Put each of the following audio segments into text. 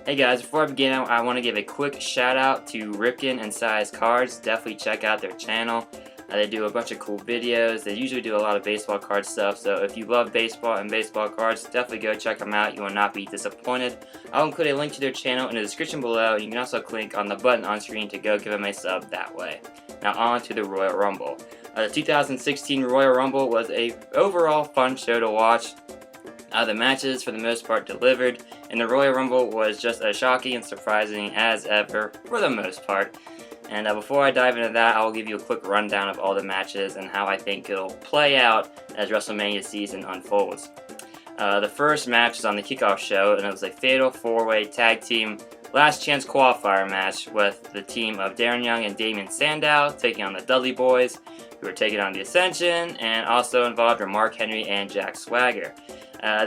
Hey guys, before I begin, I want to give a quick shout out to Ripken and Size Cards. Definitely check out their channel. They do a bunch of cool videos. They usually do a lot of baseball card stuff, so if you love baseball and baseball cards, definitely go check them out. You will not be disappointed. I'll include a link to their channel in the description below. You can also click on the button on screen to go give them a sub that way. Now on to the Royal Rumble. The 2016 Royal Rumble was a overall fun show to watch. The matches, for the most part, delivered, and the Royal Rumble was just as shocking and surprising as ever, for the most part. And before I dive into that, I'll give you a quick rundown of all the matches and how I think it'll play out as WrestleMania season unfolds. The first match is on the kickoff show, and it was a fatal four-way tag team last chance qualifier match with the team of Darren Young and Damien Sandow taking on the Dudley Boys, who were taking on the Ascension, and also involved were Mark Henry and Jack Swagger.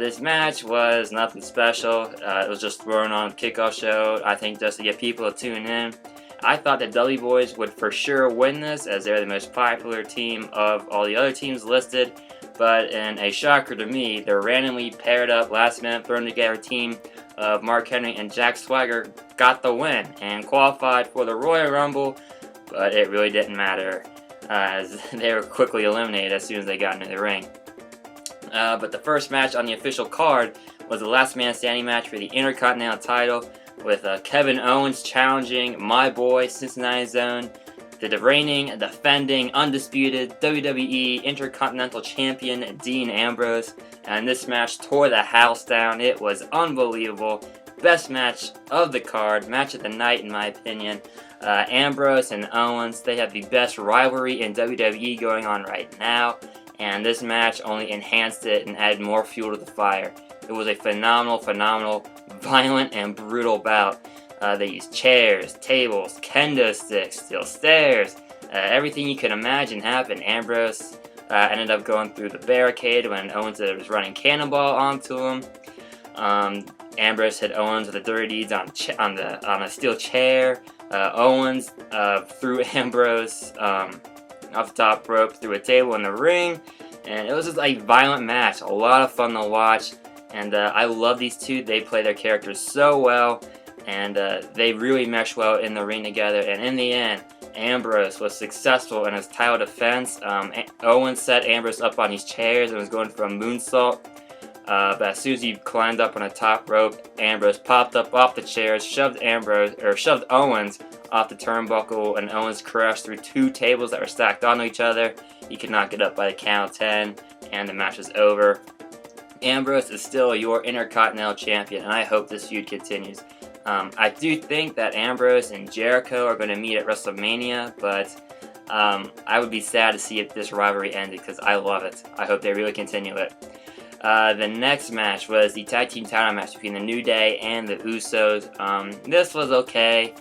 This match was nothing special. It was just thrown on a kickoff show, I think, just to get people to tune in. I thought the Dudley Boys would for sure win this, as they're the most popular team of all the other teams listed, but in a shocker to me, the randomly paired up, last minute thrown together team of Mark Henry and Jack Swagger got the win and qualified for the Royal Rumble, but it really didn't matter, as they were quickly eliminated as soon as they got into the ring. But the first match on the official card was the last man standing match for the Intercontinental title, with Kevin Owens challenging my boy Cincinnati Zone, the reigning, defending, undisputed WWE Intercontinental Champion Dean Ambrose. And this match tore the house down. It was unbelievable. Best match of the card, match of the night in my opinion. Ambrose and Owens, they have the best rivalry in WWE going on right now, and this match only enhanced it and added more fuel to the fire. It was a phenomenal, violent, and brutal bout. They used chairs, tables, kendo sticks, steel stairs, everything you could imagine happened. Ambrose ended up going through the barricade when Owens was running cannonball onto him. Ambrose hit Owens with the dirty deeds on a steel chair. Owens threw Ambrose off the top rope through a table in the ring, and it was just a violent match, a lot of fun to watch. And I love these two. They play their characters so well, and they really mesh well in the ring together. And in the end, Ambrose was successful in his title defense. Owens set Ambrose up on these chairs and was going for a moonsault. But as soon as he climbed up on the top rope, Ambrose popped up off the chairs, shoved Owens off the turnbuckle, and Owens crashed through two tables that were stacked onto each other. He could not get up by the count of 10, and the match was over. Ambrose is still your Intercontinental Champion, and I hope this feud continues. I do think that Ambrose and Jericho are going to meet at WrestleMania, but I would be sad to see if this rivalry ended, because I love it. I hope they really continue it. The next match was the tag team title match between the New Day and the Usos. This was okay.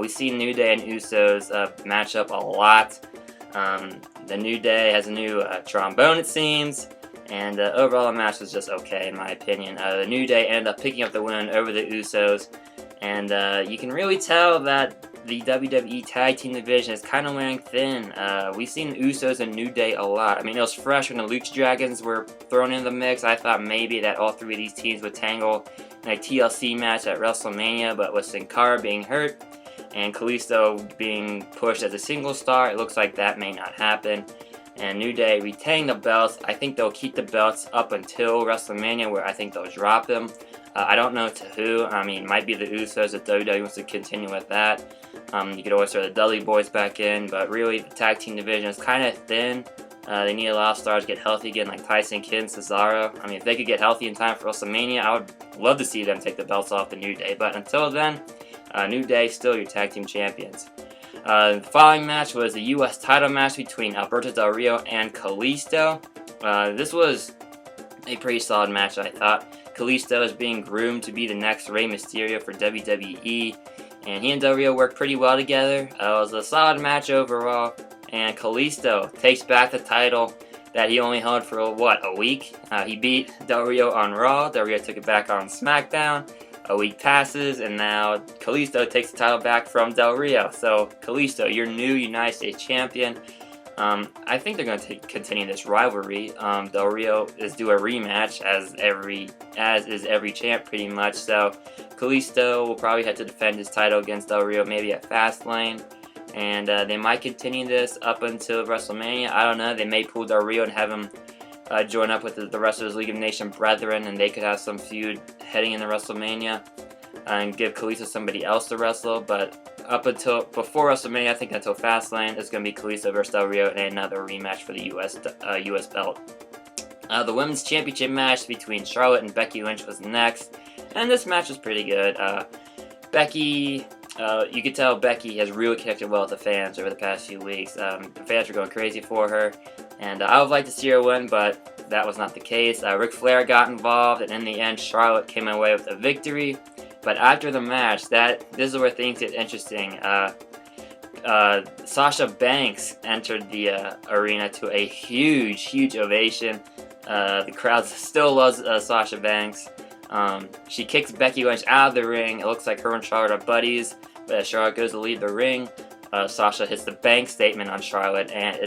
We've seen New Day and Usos match up a lot. The New Day has a new trombone, it seems. And overall, the match was just okay, in my opinion. The New Day ended up picking up the win over the Usos. And you can really tell that the WWE Tag Team division is kind of wearing thin. We've seen the Usos and New Day a lot. I mean, it was fresh when the Lucha Dragons were thrown into the mix. I thought maybe that all three of these teams would tangle in a TLC match at WrestleMania, but with Sin Cara being hurt and Kalisto being pushed as a single star, it looks like that may not happen. And New Day retaining the belts. I think they'll keep the belts up until WrestleMania, where I think they'll drop them. I don't know to who. I mean, it might be the Usos if WWE wants to continue with that. You could always throw the Dudley Boys back in, but really the tag team division is kind of thin. They need a lot of stars to get healthy again, like Tyson Kidd and Cesaro. I mean, if they could get healthy in time for WrestleMania, I would love to see them take the belts off the New Day. But until then, New Day still your tag team champions. The following match was the U.S. title match between Alberto Del Rio and Kalisto. This was a pretty solid match, I thought. Kalisto is being groomed to be the next Rey Mysterio for WWE, and he and Del Rio worked pretty well together. It was a solid match overall, and Kalisto takes back the title that he only held for, a week? He beat Del Rio on Raw, Del Rio took it back on SmackDown. A week passes, and now Kalisto takes the title back from Del Rio. So, Kalisto, your new United States Champion. I think they're going to continue this rivalry. Del Rio is due a rematch, as is every champ pretty much. So Kalisto will probably have to defend his title against Del Rio, maybe at Fastlane, and they might continue this up until WrestleMania. I don't know. They may pull Del Rio and have him join up with the Wrestlers League of Nation brethren, and they could have some feud heading into WrestleMania and give Kalisto somebody else to wrestle. But up until before WrestleMania, I think until Fastlane, it's going to be Kalisto versus Del Rio and another rematch for the US belt. The Women's Championship match between Charlotte and Becky Lynch was next, and this match was pretty good. Becky, you could tell Becky has really connected well with the fans over the past few weeks. The fans were going crazy for her, and I would like to see her win, but that was not the case. Ric Flair got involved, and in the end, Charlotte came away with a victory. But after the match, this is where things get interesting. Sasha Banks entered the arena to a huge ovation. The crowd still loves Sasha Banks. She kicks Becky Lynch out of the ring. It looks like her and Charlotte are buddies, but as Charlotte goes to leave the ring, Sasha hits the bank statement on Charlotte, and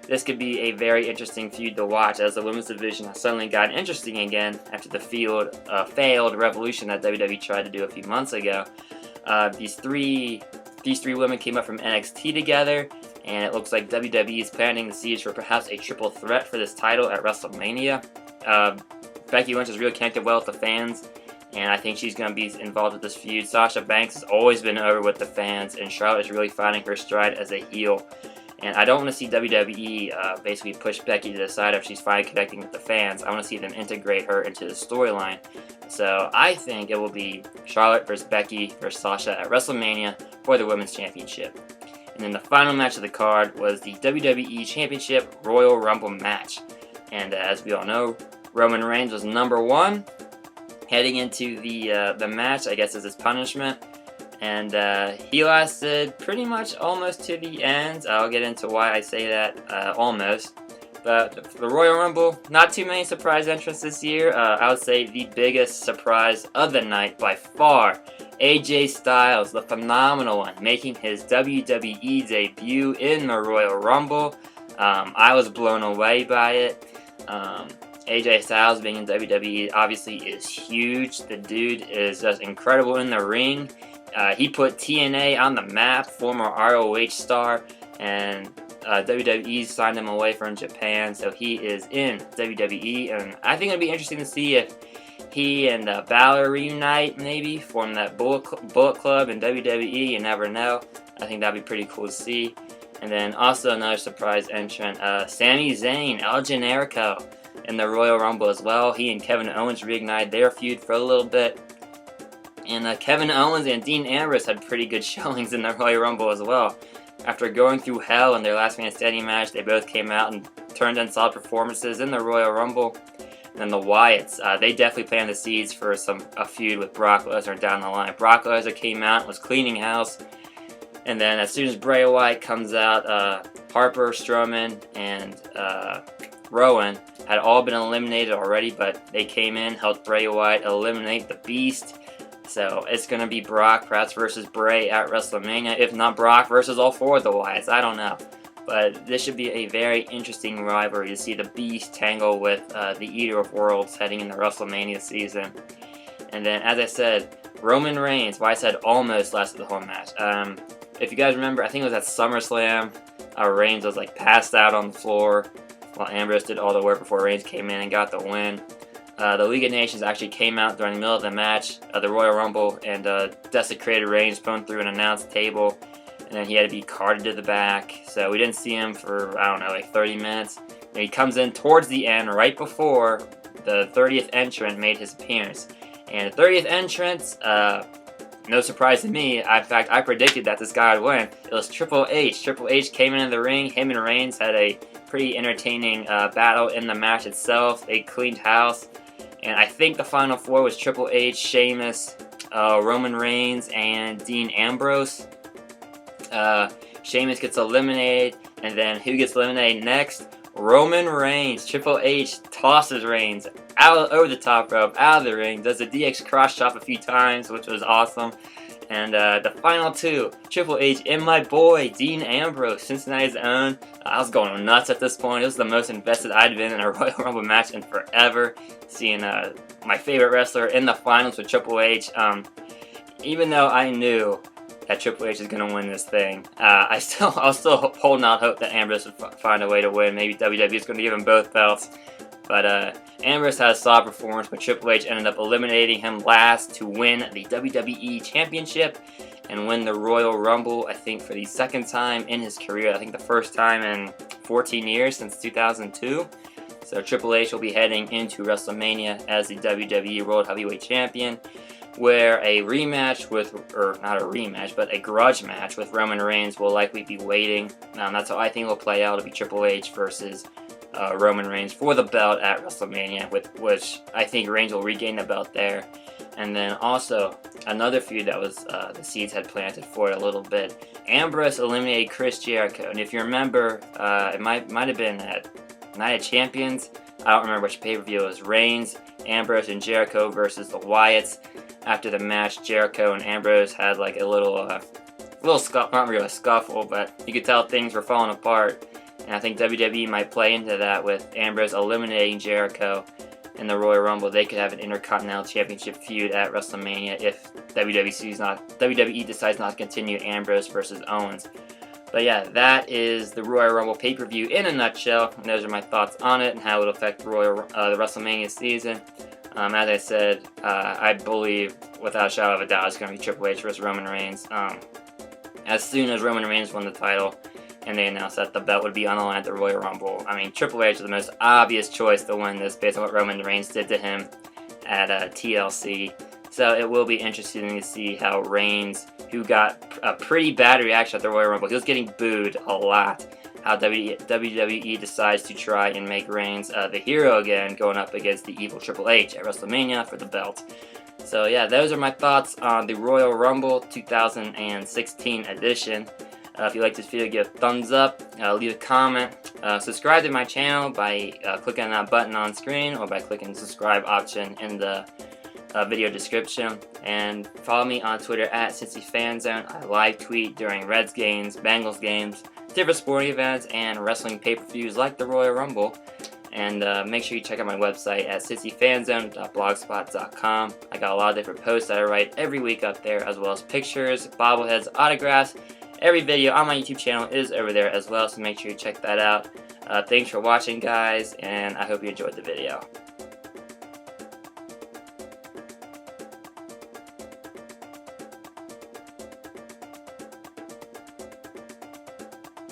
this could be a very interesting feud to watch, as the women's division has suddenly gotten interesting again after the failed revolution that WWE tried to do a few months ago. These three women came up from NXT together, and it looks like WWE is planting the seeds for perhaps a triple threat for this title at WrestleMania. Becky Lynch has really connected well with the fans, and I think she's going to be involved with this feud. Sasha Banks has always been over with the fans, and Charlotte is really finding her stride as a heel. And I don't want to see WWE basically push Becky to the side if she's finally connecting with the fans. I want to see them integrate her into the storyline. So I think it will be Charlotte versus Becky versus Sasha at WrestleMania for the Women's Championship. And then the final match of the card was the WWE Championship Royal Rumble match. And as we all know, Roman Reigns was number one heading into the match, I guess, as his punishment. And he lasted pretty much almost to the end. I'll get into why I say that almost. But the Royal Rumble, not too many surprise entrants this year. I would say the biggest surprise of the night by far, AJ Styles, the phenomenal one, making his WWE debut in the Royal Rumble. I was blown away by it. AJ Styles being in WWE obviously is huge. The dude is just incredible in the ring. He put TNA on the map, former ROH star, and WWE signed him away from Japan, so he is in WWE, and I think it'll be interesting to see if he and Balor reunite, maybe, form that Bullet Club in WWE, you never know. I think that'd be pretty cool to see. And then also another surprise entrant, Sami Zayn, El Generico, in the Royal Rumble as well. He and Kevin Owens reignited their feud for a little bit. And Kevin Owens and Dean Ambrose had pretty good showings in the Royal Rumble as well. After going through hell in their last man standing match, they both came out and turned in solid performances in the Royal Rumble. And then the Wyatts, they definitely planted the seeds for a feud with Brock Lesnar down the line. Brock Lesnar came out and was cleaning house. And then as soon as Bray Wyatt comes out, Harper, Strowman, and Rowan had all been eliminated already, but they came in, helped Bray Wyatt eliminate the Beast. So it's going to be Brock perhaps versus Bray at WrestleMania, if not Brock versus all four of the Wyatts. I don't know. But this should be a very interesting rivalry to see the Beast tangle with the Eater of Worlds heading into WrestleMania season. And then, as I said, Roman Reigns, why I said almost lasted the whole match. If you guys remember, I think it was at SummerSlam, Reigns was like passed out on the floor while Ambrose did all the work before Reigns came in and got the win. The League of Nations actually came out during the middle of the match, the Royal Rumble, and desecrated Reigns, put him through an announce table, and then he had to be carted to the back. So we didn't see him for, I don't know, like 30 minutes. And he comes in towards the end, right before the 30th entrant made his appearance. And the 30th entrant, no surprise to me, in fact, I predicted that this guy would win. It was Triple H. Triple H came into the ring. Him and Reigns had a pretty entertaining battle in the match itself. They cleaned house. And I think the final four was Triple H, Sheamus, Roman Reigns, and Dean Ambrose. Sheamus gets eliminated, and then who gets eliminated next? Roman Reigns. Triple H tosses Reigns out over the top rope, out of the ring, does the DX cross chop a few times, which was awesome. And the final two, Triple H and my boy, Dean Ambrose, Cincinnati's own. I was going nuts at this point. It was the most invested I'd been in a Royal Rumble match in forever. Seeing my favorite wrestler in the finals with Triple H. Even though I knew that Triple H is going to win this thing, I was still holding out hope that Ambrose would find a way to win. Maybe WWE is going to give him both belts. But Ambrose had a solid performance, but Triple H ended up eliminating him last to win the WWE Championship and win the Royal Rumble, I think, for the second time in his career. I think the first time in 14 years since 2002. So Triple H will be heading into WrestleMania as the WWE World Heavyweight Champion, where a rematch with, or not a rematch, but a grudge match with Roman Reigns will likely be waiting. That's how I think it will play out. It'll be Triple H versus Roman Reigns for the belt at WrestleMania, which I think Reigns will regain the belt there. And then also another feud that was the seeds had planted for it a little bit. Ambrose eliminated Chris Jericho, and if you remember, it might have been at Night of Champions. I don't remember which pay-per-view it was. Reigns, Ambrose, and Jericho versus the Wyatts. After the match, Jericho and Ambrose had like a little scuffle, not really a scuffle, but you could tell things were falling apart. And I think WWE might play into that with Ambrose eliminating Jericho in the Royal Rumble. They could have an Intercontinental Championship feud at WrestleMania if WWE decides not to continue Ambrose versus Owens. But yeah, that is the Royal Rumble pay-per-view in a nutshell. And those are my thoughts on it and how it will affect the WrestleMania season. As I said, I believe without a shadow of a doubt it's going to be Triple H versus Roman Reigns. As soon as Roman Reigns won the title, and they announced that the belt would be on the line at the Royal Rumble. I mean, Triple H is the most obvious choice to win this based on what Roman Reigns did to him at TLC. So it will be interesting to see how Reigns, who got a pretty bad reaction at the Royal Rumble, he was getting booed a lot, how WWE decides to try and make Reigns the hero again, going up against the evil Triple H at WrestleMania for the belt. So yeah, those are my thoughts on the Royal Rumble 2016 edition. If you like this video, give a thumbs up, leave a comment, subscribe to my channel by clicking on that button on screen or by clicking the subscribe option in the video description. And follow me on Twitter at Cincy Fan Zone. I live tweet during Reds games, Bengals games, different sporting events, and wrestling pay-per-views like the Royal Rumble. And make sure you check out my website at cincyfanzone.blogspot.com. I got a lot of different posts that I write every week up there, as well as pictures, bobbleheads, autographs. Every video on my YouTube channel is over there as well, so make sure you check that out. Thanks for watching, guys, and I hope you enjoyed the video.